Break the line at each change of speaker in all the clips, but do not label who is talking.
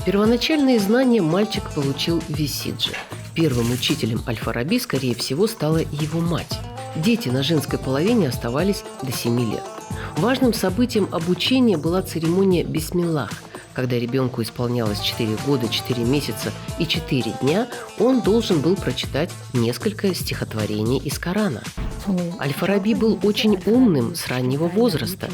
Первоначальные знания мальчик получил в Висидже. Первым учителем Аль-Фараби, скорее всего, стала его мать. Дети на женской половине оставались до 7 лет. Важным событием обучения была церемония бисмиллах. Когда ребенку исполнялось 4 года, 4 месяца и 4 дня, он должен был прочитать несколько стихотворений из Корана. Аль-Фараби был очень умным с раннего возраста.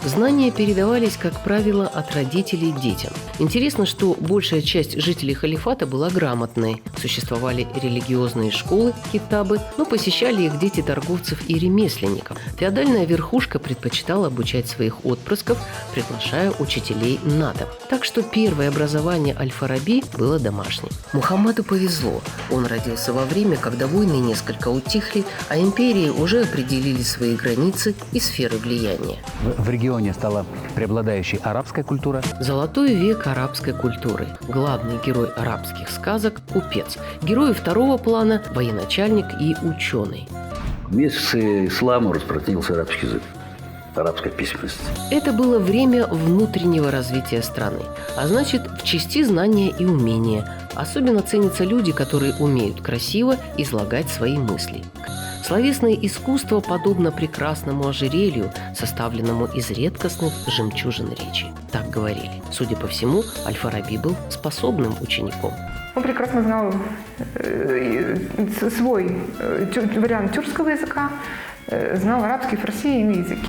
Знания передавались, как правило, от родителей детям. Интересно, что большая часть жителей халифата была грамотной. Существовали религиозные школы, китабы, но посещали их дети торговцев и ремесленников. Феодальная верхушка предпочитала обучать своих отпрысков, приглашая учителей на дом. Так что первое образование Аль-Фараби было домашним. Мухаммаду повезло. Он родился во время, когда войны несколько утихли, а империи уже определили свои границы и сферы влияния.
В регионе стала преобладающей арабская культура.
Золотой век арабской культуры. Главный герой арабских сказок – купец. Герои второго плана – военачальник и ученый.
Вместе с исламом распространился арабский язык, арабская письменность.
Это было время внутреннего развития страны, а значит, в части знания и умения. Особенно ценятся люди, которые умеют красиво излагать свои мысли. Словесное искусство подобно прекрасному ожерелью, составленному из редкостных жемчужин речи. Так говорили. Судя по всему, Аль-Фараби был способным учеником.
Он прекрасно знал свой вариант тюркского языка, знал арабский, фарси и иные языки.